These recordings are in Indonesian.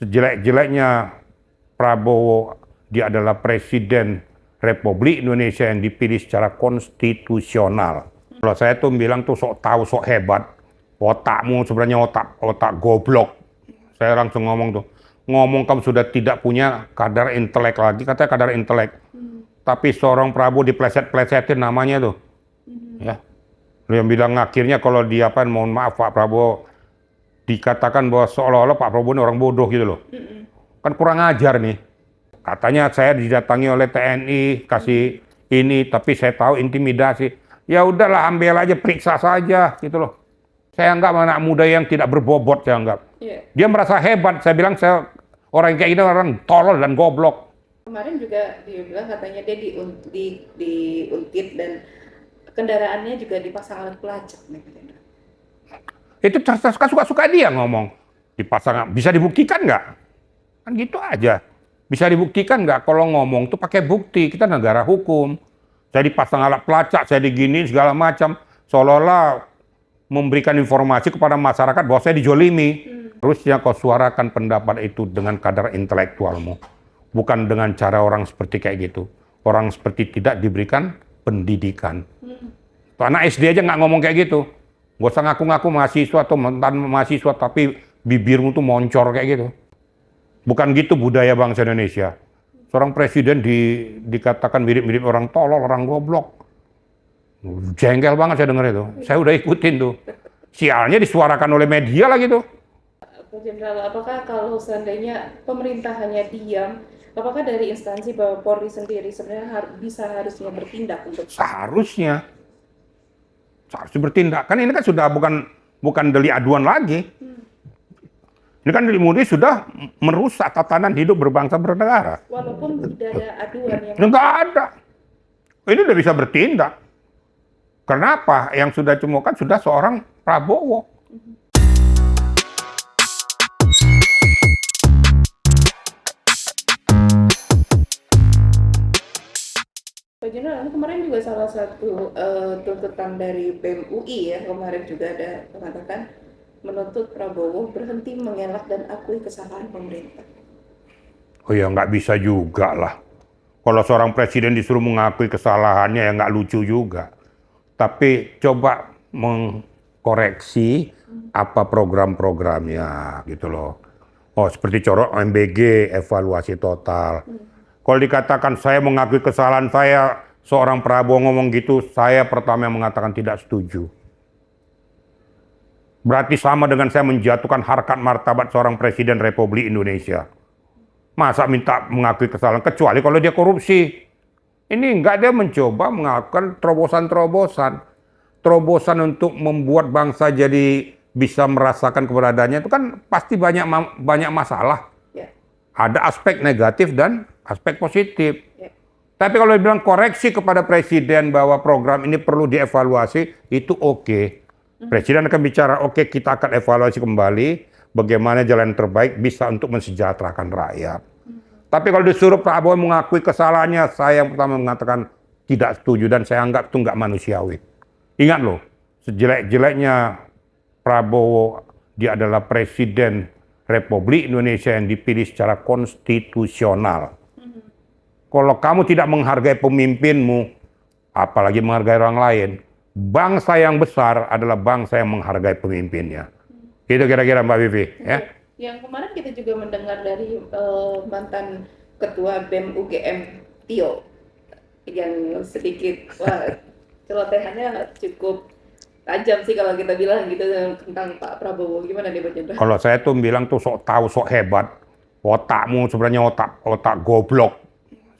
sejelek-jeleknya Prabowo, dia adalah Presiden Republik Indonesia yang dipilih secara konstitusional. Kalau saya tuh bilang tuh sok tahu, sok hebat, otakmu sebenarnya otak goblok. Saya langsung ngomong tuh, ngomong kamu sudah tidak punya kadar intelek lagi, katanya kadar intelek. Tapi seorang Prabowo dipleset-plesetin namanya tuh. Ya. Lu yang bilang akhirnya kalau dia mohon maaf Pak Prabowo, dikatakan bahwa seolah-olah Pak Prabowo ini orang bodoh gitu loh. Kan kurang ajar nih. Katanya saya didatangi oleh TNI, kasih ini, tapi saya tahu intimidasi. Ya udahlah, ambil aja, periksa saja gitu loh. Saya anggap anak muda yang tidak berbobot, saya anggap. Dia merasa hebat, saya bilang saya orang kayak gini orang tolol dan goblok. Kemarin juga dia bilang katanya dia diuntit dan kendaraannya juga dipasang alat pelacak. Itu suka-suka dia ngomong. Dipasang, bisa dibuktikan nggak? Kan gitu aja. Bisa dibuktikan nggak kalau ngomong tuh pakai bukti? Kita negara hukum. Saya dipasang alat pelacak, saya diginiin segala macam. Seolah-olah memberikan informasi kepada masyarakat bahwa saya dijolimi. Harusnya kau suarakan pendapat itu dengan kadar intelektualmu. Bukan dengan cara orang seperti kayak gitu. Orang seperti tidak diberikan pendidikan. Tuh, anak SD aja nggak ngomong kayak gitu. Gak usah ngaku-ngaku mahasiswa atau mantan mahasiswa, tapi bibirmu tuh moncor kayak gitu. Bukan gitu budaya bangsa Indonesia. Seorang presiden dikatakan mirip-mirip orang tolol, orang goblok. Jengkel banget saya dengar itu. Saya udah ikutin tuh. Sialnya disuarakan oleh media lah gitu. Pak Jenderal, apakah kalau seandainya pemerintah hanya diam, apakah dari instansi bahwa Polri sendiri sebenarnya harusnya bertindak untuk? Seharusnya bertindak. Kan ini kan sudah bukan delik aduan lagi. Ini kan murni sudah merusak tatanan hidup berbangsa bernegara. Walaupun tidak ada aduan yang... Nggak ada. Ini udah bisa bertindak. Kenapa? Yang sudah ditemukan sudah seorang Prabowo. Pak Jenderal, kemarin juga salah satu tuntutan dari BEM UI ya, kemarin juga ada mengatakan menuntut Prabowo berhenti mengelak dan akui kesalahan pemerintah. Oh ya, nggak bisa juga lah. Kalau seorang presiden disuruh mengakui kesalahannya ya nggak lucu juga. Tapi coba mengkoreksi apa program-programnya gitu loh. Oh seperti corok MBG, evaluasi total. Kalau dikatakan saya mengakui kesalahan saya, seorang Prabowo ngomong gitu, saya pertama yang mengatakan tidak setuju. Berarti sama dengan saya menjatuhkan harkat martabat seorang Presiden Republik Indonesia. Masa minta mengakui kesalahan, kecuali kalau dia korupsi. Ini enggak, dia mencoba melakukan terobosan-terobosan. Terobosan untuk membuat bangsa jadi bisa merasakan keberadaannya itu kan pasti banyak masalah. Ada aspek negatif dan aspek positif. Tapi kalau dibilang koreksi kepada Presiden bahwa program ini perlu dievaluasi, itu oke. Presiden akan bicara, oke, kita akan evaluasi kembali bagaimana jalan terbaik bisa untuk mensejahterakan rakyat. Tapi kalau disuruh Prabowo mengakui kesalahannya, saya yang pertama mengatakan tidak setuju dan saya anggap itu nggak manusiawi. Ingat loh, sejelek-jeleknya Prabowo, dia adalah Presiden Republik Indonesia yang dipilih secara konstitusional. Kalau kamu tidak menghargai pemimpinmu, apalagi menghargai orang lain, bangsa yang besar adalah bangsa yang menghargai pemimpinnya. Itu kira-kira Mbak Vivi. Ya? Yang kemarin kita juga mendengar dari mantan Ketua BEM UGM Tio, yang sedikit celotehannya cukup tajam sih kalau kita bilang gitu tentang Pak Prabowo. Gimana nih Pak Jenderal? Kalau saya tuh bilang tuh sok tahu, sok hebat, otakmu sebenarnya otak goblok.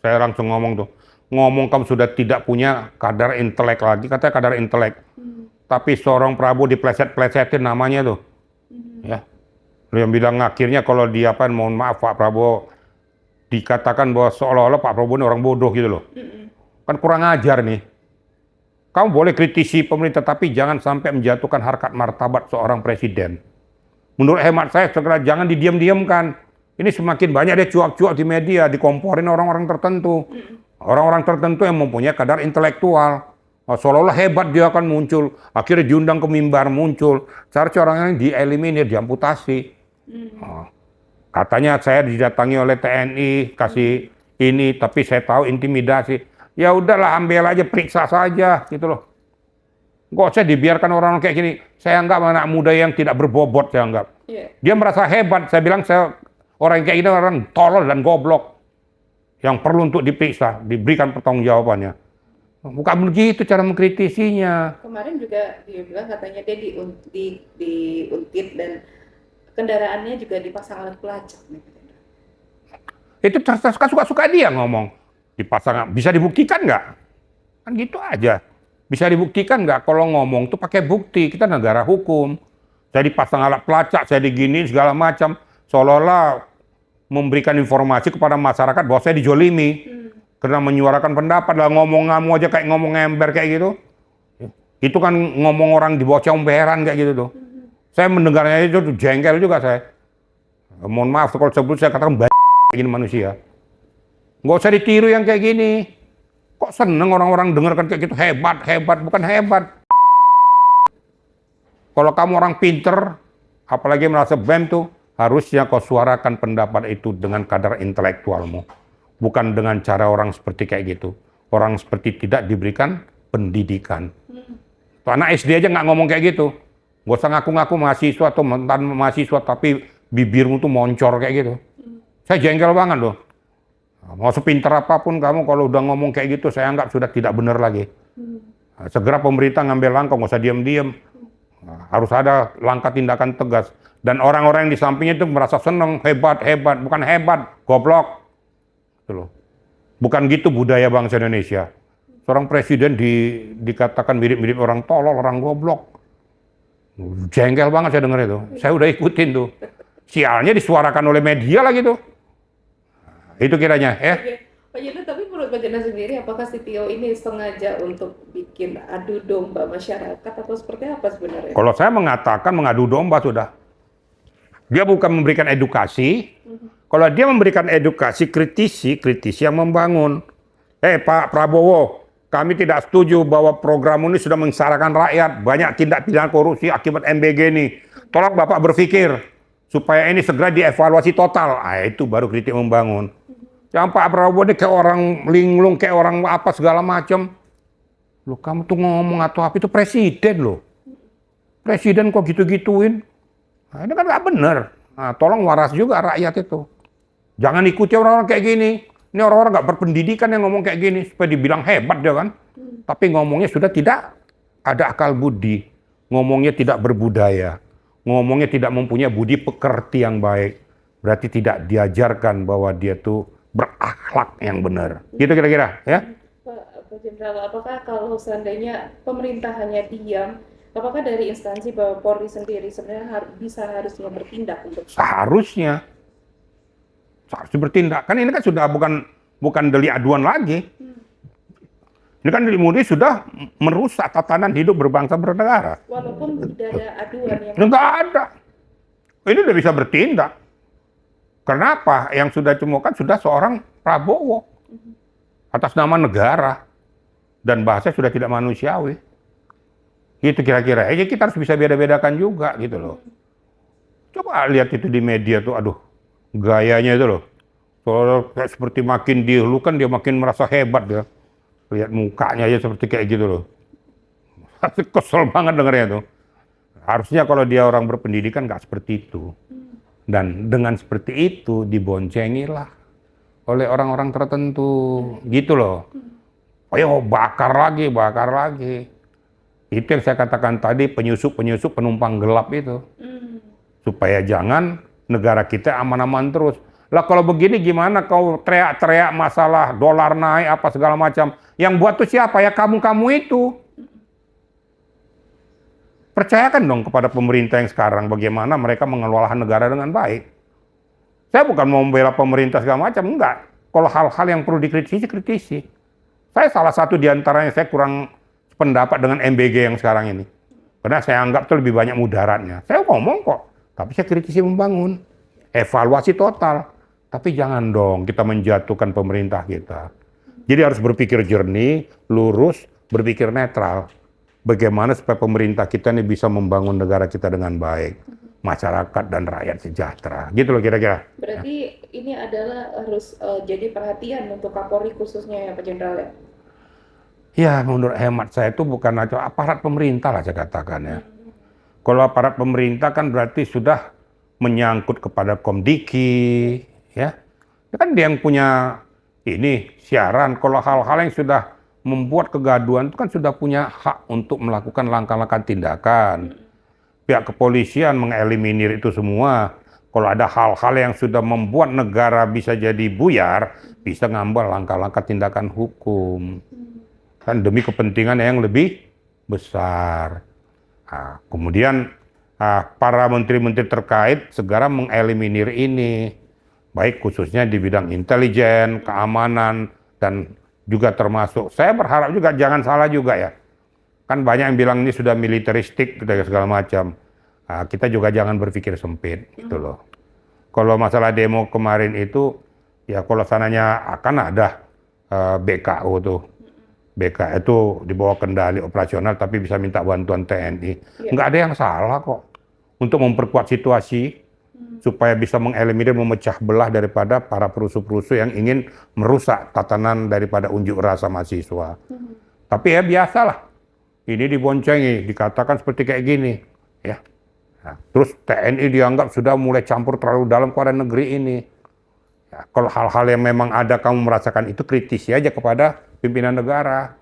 Saya langsung ngomong tuh. Ngomong kamu sudah tidak punya kadar intelek lagi, katanya kadar intelek. Tapi seorang Prabowo dipleset-plesetin namanya tuh. Ya. Lu yang bilang akhirnya kalau dia mohon maaf Pak Prabowo, dikatakan bahwa seolah-olah Pak Prabowo ini orang bodoh gitu loh. Kan kurang ajar nih. Kamu boleh kritisi pemerintah, tapi jangan sampai menjatuhkan harkat martabat seorang presiden. Menurut hemat saya, segera jangan didiam-diamkan. Ini semakin banyak dia cuap-cuap di media, dikomporin orang-orang tertentu. Orang-orang tertentu yang mempunyai kadar intelektual. Seolah-olah hebat dia akan muncul. Akhirnya diundang ke mimbar muncul. Seharusnya orang yang dieliminir, diamputasi. Katanya saya didatangi oleh TNI, kasih ini, tapi saya tahu intimidasi. Ya udahlah, ambil aja, periksa saja, gitu loh. Nggak usah dibiarkan orang kayak gini. Saya anggap anak muda yang tidak berbobot, saya anggap. Dia merasa hebat. Saya bilang, orang yang kayak gini orang tolol dan goblok. Yang perlu untuk diperiksa, diberikan pertanggungjawabannya. Bukan begitu cara mengkritisinya. Kemarin juga dia bilang katanya dia diuntit dan kendaraannya juga dipasang alat pelacak. Itu terserah suka-suka dia ngomong. Dipasang, bisa dibuktikan nggak? Kan gitu aja. Bisa dibuktikan nggak kalau ngomong tuh pakai bukti. Kita negara hukum. Saya dipasang alat pelacak, saya diginiin segala macam. Seolah-olah memberikan informasi kepada masyarakat bahwa saya dijolimi. Karena menyuarakan pendapat lah, ngomong ngamu aja kayak ngomong ember kayak gitu. Itu kan ngomong orang di bawah comberan kayak gitu tuh. Saya mendengarnya itu tuh jengkel juga saya. Mohon maaf kalau sebut saya katakan kayak gini manusia. Nggak usah ditiru yang kayak gini. Kok seneng orang-orang dengarkan kayak gitu, hebat, bukan hebat. Kalau kamu orang pinter, apalagi merasa BEM tuh, harusnya kau suarakan pendapat itu dengan kadar intelektualmu. Bukan dengan cara orang seperti kayak gitu. Orang seperti tidak diberikan pendidikan. Anak SD aja nggak ngomong kayak gitu. Nggak usah ngaku-ngaku mahasiswa atau mantan mahasiswa, tapi bibirmu tuh moncor kayak gitu. Saya jengkel banget loh. Mau sepintar apapun kamu, kalau udah ngomong kayak gitu, saya anggap sudah tidak benar lagi. Segera pemerintah ngambil langkah, nggak usah diam-diam. Harus ada langkah tindakan tegas. Dan orang-orang yang di sampingnya itu merasa senang, hebat, bukan hebat, goblok. Loh. Bukan gitu budaya bangsa Indonesia. Seorang presiden dikatakan mirip-mirip orang tolol, orang goblok. Jengkel banget saya dengar itu. Saya udah ikutin tuh. Sialnya disuarakan oleh media lagi tuh. Itu kiranya, ya. Pak Jena, tapi menurut Pak Jena sendiri, apakah si Tio ini sengaja untuk bikin adu domba masyarakat atau seperti apa sebenarnya? Kalau saya mengatakan mengadu domba sudah. Dia bukan memberikan edukasi. Kalau dia memberikan edukasi, kritisi yang membangun. Pak Prabowo, kami tidak setuju bahwa program ini sudah menyengsarakan rakyat. Banyak tindak pidana korupsi akibat MBG ini. Tolong Bapak berpikir supaya ini segera dievaluasi total. Itu baru kritik membangun. Yang Pak Prabowo ini kayak orang linglung, kayak orang apa segala macam. Loh, kamu tuh ngomong atau apa, itu presiden loh. Presiden kok gitu-gituin. Nah, ini kan nggak benar. Nah, tolong waras juga rakyat itu. Jangan ikuti orang-orang kayak gini. Ini orang-orang nggak berpendidikan yang ngomong kayak gini. Supaya dibilang hebat dia kan. Tapi ngomongnya sudah tidak ada akal budi. Ngomongnya tidak berbudaya. Ngomongnya tidak mempunyai budi pekerti yang baik. Berarti tidak diajarkan bahwa dia tuh berakhlak yang benar. Gitu kira-kira, ya. Pak Jenderal, apakah kalau seandainya pemerintah hanya diam, apakah dari instansi bahwa Polri sendiri sebenarnya harusnya bertindak untuk Seharusnya bertindak. Kan ini kan sudah bukan delik aduan lagi. Ini kan delik murni sudah merusak tatanan hidup berbangsa bernegara. Walaupun tidak ada aduan yang Enggak ada. Ini udah bisa bertindak. Kenapa? Yang sudah ditemukan sudah seorang Prabowo atas nama negara dan bahasa sudah tidak manusiawi. Gitu kira-kira. Kita harus bisa beda-bedakan juga gitu loh. Coba lihat itu di media tuh, aduh. Gayanya itu loh. Soalnya seperti makin dihulukan dia makin merasa hebat ya. Lihat mukanya aja seperti kayak gitu loh. Kesel banget dengarnya tuh. Harusnya kalau dia orang berpendidikan nggak seperti itu. Dan dengan seperti itu diboncengilah oleh orang-orang tertentu. Gitu loh. Ayo bakar lagi. Itu yang saya katakan tadi, penyusup penumpang gelap itu. Supaya jangan negara kita aman-aman terus. Lah kalau begini gimana kau teriak-teriak masalah dolar naik apa segala macam. Yang buat tuh siapa? Ya kamu-kamu itu. Percayakan dong kepada pemerintah yang sekarang bagaimana mereka mengelola negara dengan baik. Saya bukan mau membela pemerintah segala macam, enggak. Kalau hal-hal yang perlu kritisi. Saya salah satu di antaranya, saya kurang pendapat dengan MBG yang sekarang ini. Karena saya anggap itu lebih banyak mudaratnya. Saya ngomong kok, tapi saya kritisi membangun. Evaluasi total. Tapi jangan dong kita menjatuhkan pemerintah kita. Jadi harus berpikir jernih, lurus, berpikir netral. Bagaimana supaya pemerintah kita ini bisa membangun negara kita dengan baik. masyarakat dan rakyat sejahtera. Gitu loh kira-kira. Berarti ini adalah harus jadi perhatian untuk Kapolri khususnya ya Pak Jenderal ya? Ya, menurut hemat saya itu bukan aja aparat pemerintah lah saya katakan ya. Kalau aparat pemerintah kan berarti sudah menyangkut kepada Komdiki, ya. Kan dia yang punya ini siaran. Kalau hal-hal yang sudah membuat kegaduhan itu kan sudah punya hak untuk melakukan langkah-langkah tindakan. Pihak kepolisian mengeliminir itu semua. Kalau ada hal-hal yang sudah membuat negara bisa jadi buyar, bisa ngambil langkah-langkah tindakan hukum. Kan demi kepentingan yang lebih besar. Nah, kemudian para menteri-menteri terkait segera mengeliminir ini, baik khususnya di bidang intelijen, keamanan, dan juga termasuk, saya berharap juga jangan salah juga ya, kan banyak yang bilang ini sudah militeristik dan segala macam. Nah, kita juga jangan berpikir sempit gitu loh. Kalau masalah demo kemarin itu, ya kalau sananya akan ada BKO tuh. BK itu di bawah kendali operasional tapi bisa minta bantuan TNI. Nggak ada yang salah kok untuk memperkuat situasi supaya bisa mengeliminir, memecah belah daripada para perusuh-perusuh yang ingin merusak tatanan daripada unjuk rasa mahasiswa. Tapi ya biasalah, ini diboncengi, dikatakan seperti kayak gini. Ya. Nah, terus TNI dianggap sudah mulai campur terlalu dalam keadaan negeri ini. Ya, kalau hal-hal yang memang ada kamu merasakan itu, kritisi aja kepada pimpinan negara.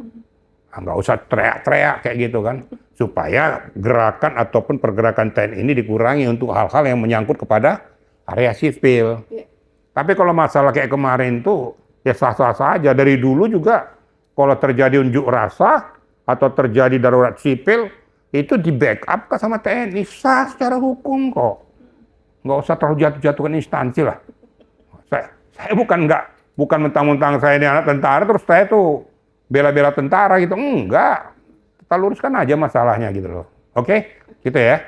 Nggak usah teriak-teriak kayak gitu kan. Supaya gerakan ataupun pergerakan TNI ini dikurangi untuk hal-hal yang menyangkut kepada area sipil. Tapi kalau masalah kayak kemarin tuh ya sah-sah saja. Dari dulu juga kalau terjadi unjuk rasa atau terjadi darurat sipil itu di backup sama TNI, sah secara hukum kok. Nggak usah terlalu jatuh-jatuhkan instansi lah. Saya bukan mentang-mentang saya ini anak tentara terus saya tuh bela-bela tentara gitu, enggak. Kita luruskan aja masalahnya gitu loh. Oke? Gitu ya.